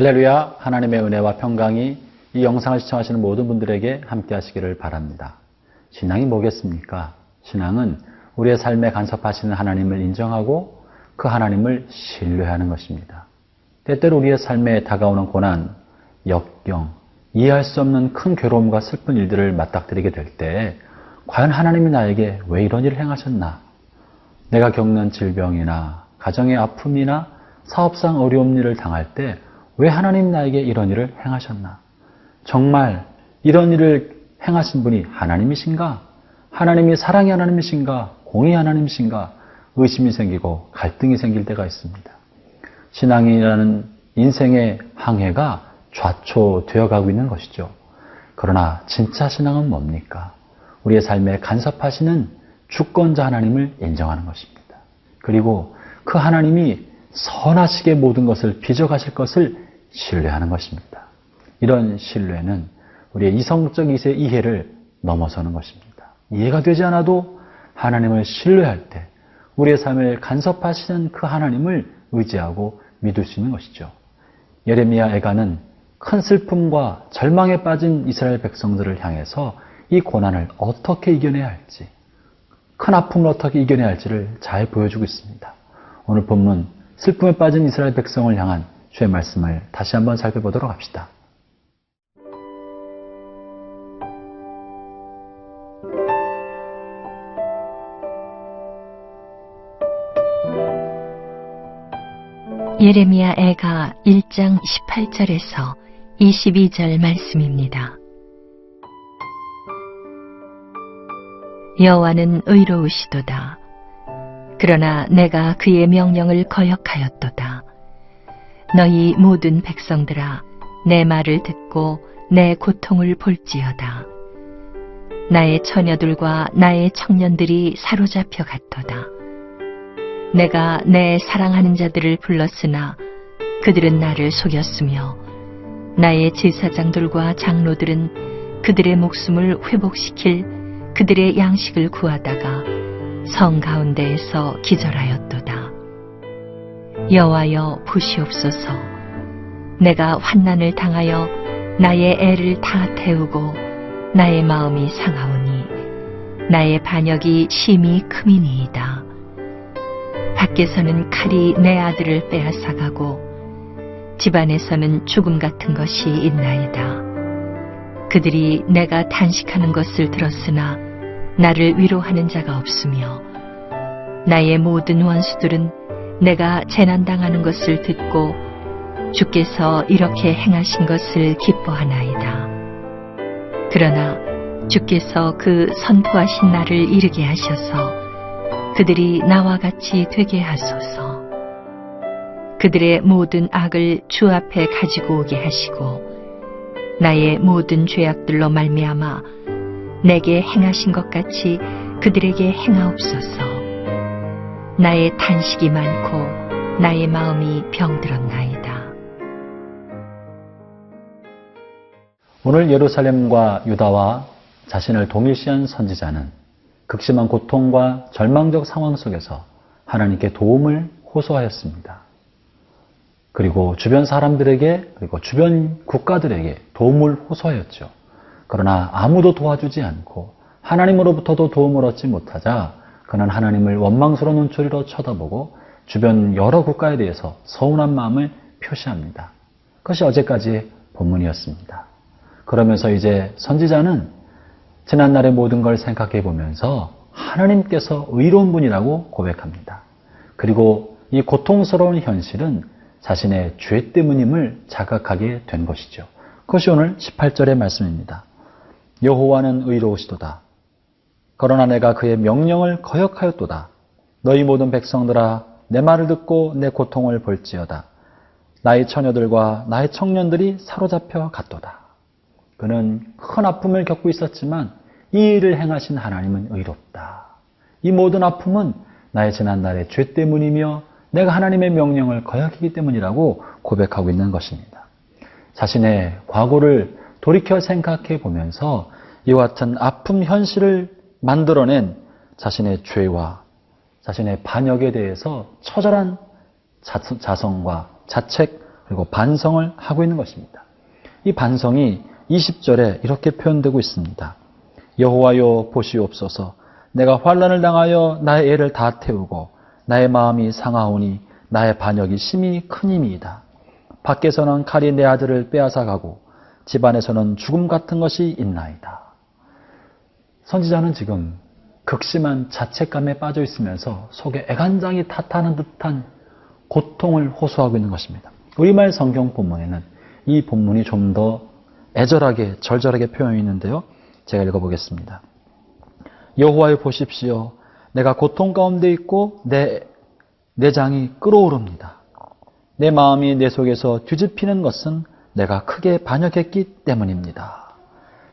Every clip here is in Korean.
할렐루야, 하나님의 은혜와 평강이 이 영상을 시청하시는 모든 분들에게 함께 하시기를 바랍니다. 신앙이 뭐겠습니까? 신앙은 우리의 삶에 간섭하시는 하나님을 인정하고 그 하나님을 신뢰하는 것입니다. 때때로 우리의 삶에 다가오는 고난, 역경, 이해할 수 없는 큰 괴로움과 슬픈 일들을 맞닥뜨리게 될 때 과연 하나님이 나에게 왜 이런 일을 행하셨나? 내가 겪는 질병이나 가정의 아픔이나 사업상 어려운 일을 당할 때 왜 하나님 나에게 이런 일을 행하셨나? 정말 이런 일을 행하신 분이 하나님이신가? 하나님이 사랑의 하나님이신가? 공의의 하나님이신가? 의심이 생기고 갈등이 생길 때가 있습니다. 신앙이라는 인생의 항해가 좌초되어 가고 있는 것이죠. 그러나 진짜 신앙은 뭡니까? 우리의 삶에 간섭하시는 주권자 하나님을 인정하는 것입니다. 그리고 그 하나님이 선하시게 모든 것을 빚어가실 것을 신뢰하는 것입니다. 이런 신뢰는 우리의 이성적 이해를 넘어서는 것입니다. 이해가 되지 않아도 하나님을 신뢰할 때 우리의 삶을 간섭하시는 그 하나님을 의지하고 믿을 수 있는 것이죠. 예레미야 애가는 큰 슬픔과 절망에 빠진 이스라엘 백성들을 향해서 이 고난을 어떻게 이겨내야 할지, 큰 아픔을 어떻게 이겨내야 할지를 잘 보여주고 있습니다. 오늘 본문 슬픔에 빠진 이스라엘 백성을 향한 주의 말씀을 다시 한번 살펴보도록 합시다. 예레미야 애가 1장 18절에서 22절 말씀입니다. 여호와는 의로우시도다. 그러나 내가 그의 명령을 거역하였도다. 너희 모든 백성들아, 내 말을 듣고 내 고통을 볼지어다. 나의 처녀들과 나의 청년들이 사로잡혀 갔도다. 내가 내 사랑하는 자들을 불렀으나 그들은 나를 속였으며 나의 제사장들과 장로들은 그들의 목숨을 회복시킬 그들의 양식을 구하다가 성 가운데에서 기절하였도다. 여호와여 보시옵소서. 내가 환난을 당하여 나의 애를 다 태우고 나의 마음이 상하오니 나의 반역이 심히 크미니이다. 밖에서는 칼이 내 아들을 빼앗아가고 집안에서는 죽음 같은 것이 있나이다. 그들이 내가 탄식하는 것을 들었으나 나를 위로하는 자가 없으며 나의 모든 원수들은 내가 재난당하는 것을 듣고 주께서 이렇게 행하신 것을 기뻐하나이다. 그러나 주께서 그 선포하신 날을 이르게 하셔서 그들이 나와 같이 되게 하소서. 그들의 모든 악을 주 앞에 가지고 오게 하시고 나의 모든 죄악들로 말미암아 내게 행하신 것 같이 그들에게 행하옵소서. 나의 탄식이 많고 나의 마음이 병들었나이다. 오늘 예루살렘과 유다와 자신을 동일시한 선지자는 극심한 고통과 절망적 상황 속에서 하나님께 도움을 호소하였습니다. 그리고 주변 사람들에게 그리고 주변 국가들에게 도움을 호소하였죠. 그러나 아무도 도와주지 않고 하나님으로부터도 도움을 얻지 못하자 그는 하나님을 원망스러운 눈초리로 쳐다보고 주변 여러 국가에 대해서 서운한 마음을 표시합니다. 그것이 어제까지의 본문이었습니다. 그러면서 이제 선지자는 지난날의 모든 걸 생각해 보면서 하나님께서 의로운 분이라고 고백합니다. 그리고 이 고통스러운 현실은 자신의 죄 때문임을 자각하게 된 것이죠. 그것이 오늘 18절의 말씀입니다. 여호와는 의로우시도다. 그러나 내가 그의 명령을 거역하였도다. 너희 모든 백성들아, 내 말을 듣고 내 고통을 볼지어다. 나의 처녀들과 나의 청년들이 사로잡혀 갔도다. 그는 큰 아픔을 겪고 있었지만 이 일을 행하신 하나님은 의롭다. 이 모든 아픔은 나의 지난날의 죄 때문이며 내가 하나님의 명령을 거역했기 때문이라고 고백하고 있는 것입니다. 자신의 과거를 돌이켜 생각해 보면서 이와 같은 아픔 현실을 만들어낸 자신의 죄와 자신의 반역에 대해서 처절한 자성과 자책 그리고 반성을 하고 있는 것입니다. 이 반성이 20절에 이렇게 표현되고 있습니다. 여호와여 보시옵소서. 내가 환난을 당하여 나의 애를 다 태우고 나의 마음이 상하오니 나의 반역이 심히 크니이다. 밖에서는 칼이 내 아들을 빼앗아가고 집안에서는 죽음 같은 것이 있나이다. 선지자는 지금 극심한 자책감에 빠져 있으면서 속에 애간장이 탓하는 듯한 고통을 호소하고 있는 것입니다. 우리말 성경 본문에는 이 본문이 좀 더 애절하게 절절하게 표현이 있는데요. 제가 읽어보겠습니다. 여호와여 보십시오. 내가 고통 가운데 있고 내 내장이 끓어오릅니다. 내 마음이 내 속에서 뒤집히는 것은 내가 크게 반역했기 때문입니다.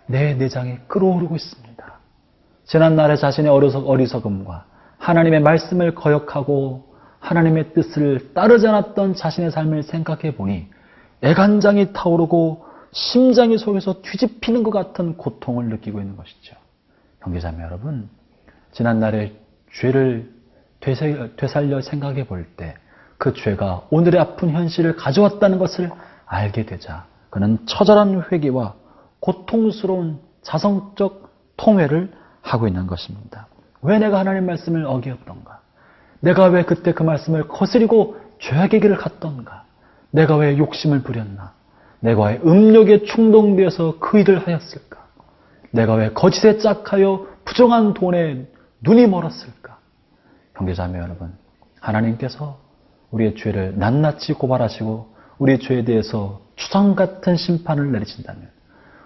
내 내장이 끓어오르고 있습니다. 지난날에 자신의 어리석음과 하나님의 말씀을 거역하고 하나님의 뜻을 따르지 않았던 자신의 삶을 생각해 보니 애간장이 타오르고 심장이 속에서 뒤집히는 것 같은 고통을 느끼고 있는 것이죠. 형제자매 여러분, 지난날의 죄를 되살려 생각해 볼 때 그 죄가 오늘의 아픈 현실을 가져왔다는 것을 알게 되자 그는 처절한 회개와 고통스러운 자성적 통회를 하고 있는 것입니다. 왜 내가 하나님 말씀을 어기었던가? 내가 왜 그때 그 말씀을 거스리고 죄악의 길을 갔던가? 내가 왜 욕심을 부렸나? 내가 왜 음욕에 충동되어서 그 일을 하였을까? 내가 왜 거짓에 짝하여 부정한 돈에 눈이 멀었을까? 형제자매 여러분, 하나님께서 우리의 죄를 낱낱이 고발하시고 우리의 죄에 대해서 추상 같은 심판을 내리신다면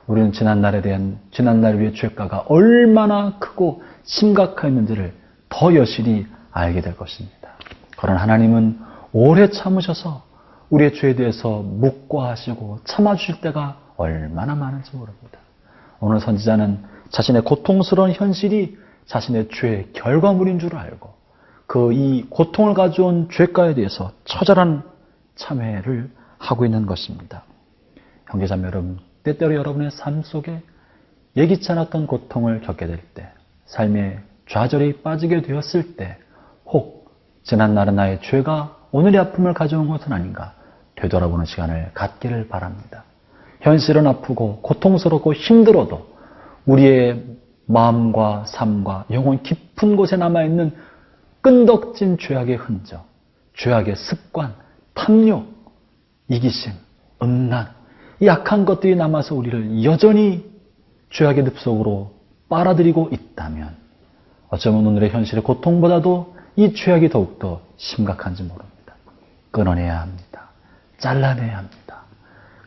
우리는 지난날 우리의 죄가가 얼마나 크고 심각했는지를 더 여실히 알게 될 것입니다. 그러나 하나님은 오래 참으셔서 우리의 죄에 대해서 묵과하시고 참아주실 때가 얼마나 많은지 모릅니다. 오늘 선지자는 자신의 고통스러운 현실이 자신의 죄의 결과물인 줄 알고 이 고통을 가져온 죄가에 대해서 처절한 참회를 하고 있는 것입니다. 형제자매 여러분, 때때로 여러분의 삶 속에 예기치 않았던 고통을 겪게 될 때, 삶의 좌절에 빠지게 되었을 때, 혹 지난날의 나의 죄가 오늘의 아픔을 가져온 것은 아닌가 되돌아보는 시간을 갖기를 바랍니다. 현실은 아프고 고통스럽고 힘들어도 우리의 마음과 삶과 영혼 깊은 곳에 남아있는 끈덕진 죄악의 흔적, 죄악의 습관, 탐욕, 이기심, 음란, 이 약한 것들이 남아서 우리를 여전히 죄악의 늪속으로 빨아들이고 있다면 어쩌면 오늘의 현실의 고통보다도 이 죄악이 더욱더 심각한지 모릅니다. 끊어내야 합니다. 잘라내야 합니다.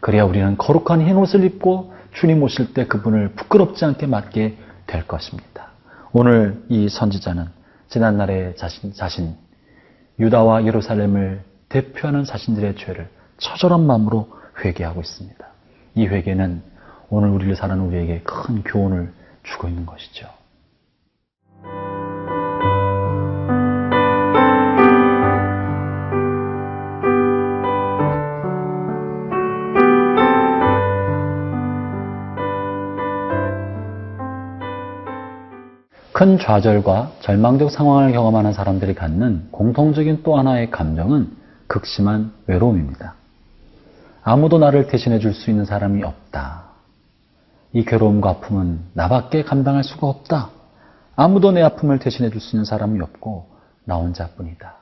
그래야 우리는 거룩한 흰 옷을 입고 주님 오실 때 그분을 부끄럽지 않게 맞게 될 것입니다. 오늘 이 선지자는 지난날의 자신, 유다와 예루살렘을 대표하는 자신들의 죄를 처절한 마음으로 회개하고 있습니다. 이 회개는 오늘 우리를 사는 우리에게 큰 교훈을 주고 있는 것이죠. 큰 좌절과 절망적 상황을 경험하는 사람들이 갖는 공통적인 또 하나의 감정은 극심한 외로움입니다. 아무도 나를 대신해 줄 수 있는 사람이 없다. 이 괴로움과 아픔은 나밖에 감당할 수가 없다. 아무도 내 아픔을 대신해 줄 수 있는 사람이 없고 나 혼자뿐이다.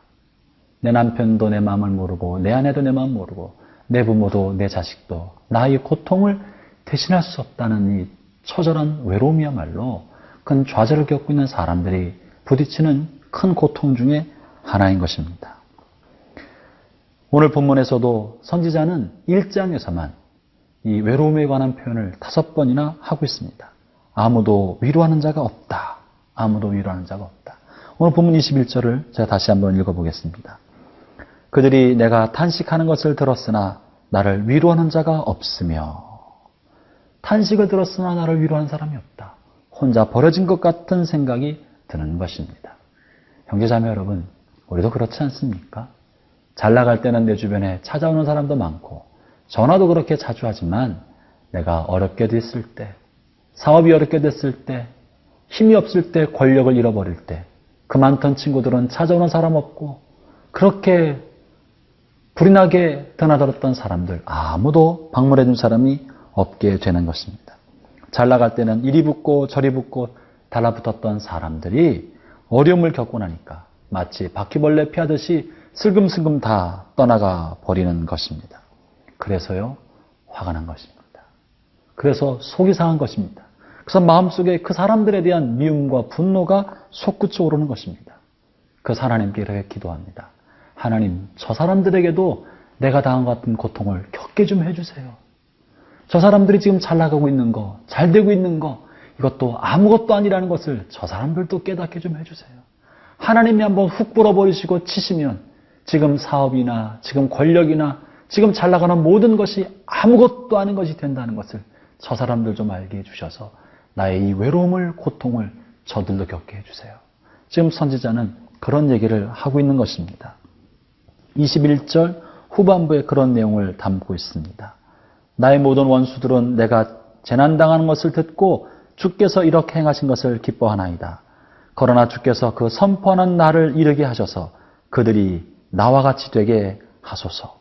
내 남편도 내 마음을 모르고 내 아내도 내 마음 모르고 내 부모도 내 자식도 나의 고통을 대신할 수 없다는 이 처절한 외로움이야말로 큰 좌절을 겪고 있는 사람들이 부딪히는 큰 고통 중에 하나인 것입니다. 오늘 본문에서도 선지자는 1장에서만 이 외로움에 관한 표현을 5번이나 하고 있습니다. 아무도 위로하는 자가 없다. 아무도 위로하는 자가 없다. 오늘 본문 21절을 제가 다시 한번 읽어보겠습니다. 그들이 내가 탄식하는 것을 들었으나 나를 위로하는 자가 없으며 탄식을 들었으나 나를 위로하는 사람이 없다. 혼자 버려진 것 같은 생각이 드는 것입니다. 형제자매 여러분, 우리도 그렇지 않습니까? 잘 나갈 때는 내 주변에 찾아오는 사람도 많고 전화도 그렇게 자주 하지만 내가 어렵게 됐을 때, 사업이 어렵게 됐을 때, 힘이 없을 때, 권력을 잃어버릴 때 그 많던 친구들은 찾아오는 사람 없고 그렇게 불이 나게 드나들었던 사람들 아무도 방문해 준 사람이 없게 되는 것입니다. 잘 나갈 때는 이리 붙고 저리 붙고 달라붙었던 사람들이 어려움을 겪고 나니까 마치 바퀴벌레 피하듯이 슬금슬금 다 떠나가 버리는 것입니다. 그래서요, 화가 난 것입니다. 그래서 속이 상한 것입니다. 그래서 마음속에 그 사람들에 대한 미움과 분노가 솟구쳐 오르는 것입니다. 그래서 하나님께 이렇게 기도합니다. 하나님, 저 사람들에게도 내가 당한 것 같은 고통을 겪게 좀 해주세요. 저 사람들이 지금 잘 나가고 있는 거, 잘 되고 있는 거, 이것도 아무것도 아니라는 것을 저 사람들도 깨닫게 좀 해주세요. 하나님이 한번 훅 불어버리시고 치시면 지금 사업이나 지금 권력이나 지금 잘 나가는 모든 것이 아무것도 아닌 것이 된다는 것을 저 사람들 좀 알게 해주셔서 나의 이 외로움을, 고통을 저들도 겪게 해주세요. 지금 선지자는 그런 얘기를 하고 있는 것입니다. 21절 후반부에 그런 내용을 담고 있습니다. 나의 모든 원수들은 내가 재난당하는 것을 듣고 주께서 이렇게 행하신 것을 기뻐하나이다. 그러나 주께서 그 선포하는 날을 이르게 하셔서 그들이 나와 같이 되게 하소서.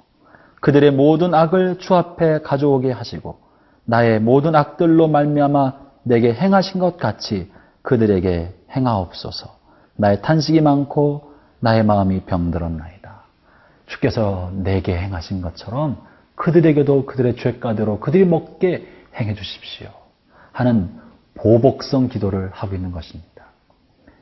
그들의 모든 악을 주 앞에 가져오게 하시고 나의 모든 악들로 말미암아 내게 행하신 것 같이 그들에게 행하옵소서. 나의 탄식이 많고 나의 마음이 병들었나이다. 주께서 내게 행하신 것처럼 그들에게도 그들의 죄가대로 그들이 먹게 행해 주십시오 하는 보복성 기도를 하고 있는 것입니다.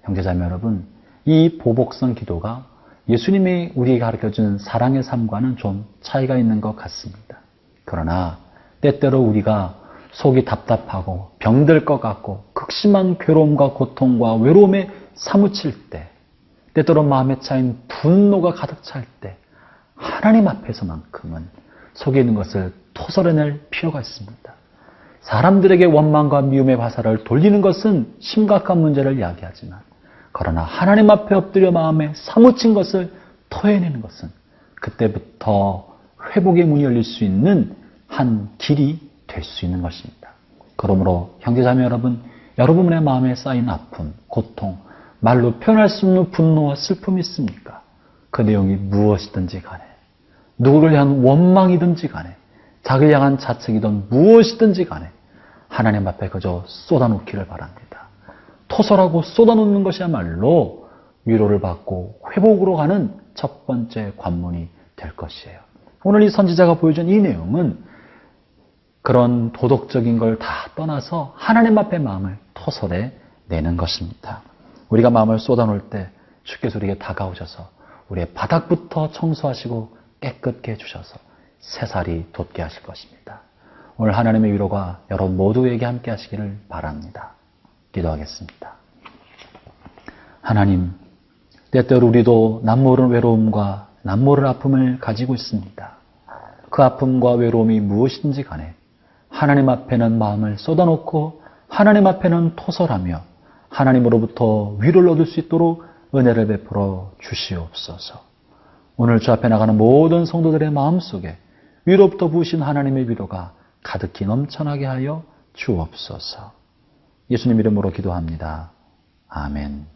형제자매 여러분, 이 보복성 기도가 예수님이 우리에게 가르쳐준 사랑의 삶과는 좀 차이가 있는 것 같습니다. 그러나 때때로 우리가 속이 답답하고 병들 것 같고 극심한 괴로움과 고통과 외로움에 사무칠 때, 때때로 마음에 차인 분노가 가득 찰 때 하나님 앞에서만큼은 속에 있는 것을 토설해낼 필요가 있습니다. 사람들에게 원망과 미움의 화살을 돌리는 것은 심각한 문제를 이야기하지만 그러나 하나님 앞에 엎드려 마음에 사무친 것을 토해내는 것은 그때부터 회복의 문이 열릴 수 있는 한 길이 될 수 있는 것입니다. 그러므로 형제자매 여러분, 여러분의 마음에 쌓인 아픔, 고통, 말로 표현할 수 없는 분노와 슬픔이 있습니까? 그 내용이 무엇이든지 간에, 누구를 향한 원망이든지 간에, 자기를 향한 자책이든 무엇이든지 간에 하나님 앞에 그저 쏟아놓기를 바랍니다. 토설하고 쏟아놓는 것이야말로 위로를 받고 회복으로 가는 첫 번째 관문이 될 것이에요. 오늘 이 선지자가 보여준 이 내용은 그런 도덕적인 걸 다 떠나서 하나님 앞에 마음을 토설해 내는 것입니다. 우리가 마음을 쏟아놓을 때 주께서 우리에게 다가오셔서 우리의 바닥부터 청소하시고 깨끗게 해주셔서 새살이 돋게 하실 것입니다. 오늘 하나님의 위로가 여러분 모두에게 함께 하시기를 바랍니다. 기도하겠습니다. 하나님, 때때로 우리도 남모르는 외로움과 남모르는 아픔을 가지고 있습니다. 그 아픔과 외로움이 무엇인지 간에 하나님 앞에는 마음을 쏟아놓고 하나님 앞에는 토설하며 하나님으로부터 위로를 얻을 수 있도록 은혜를 베풀어 주시옵소서. 오늘 주 앞에 나가는 모든 성도들의 마음속에 위로부터 부으신 하나님의 위로가 가득히 넘쳐나게 하여 주옵소서. 예수님 이름으로 기도합니다. 아멘.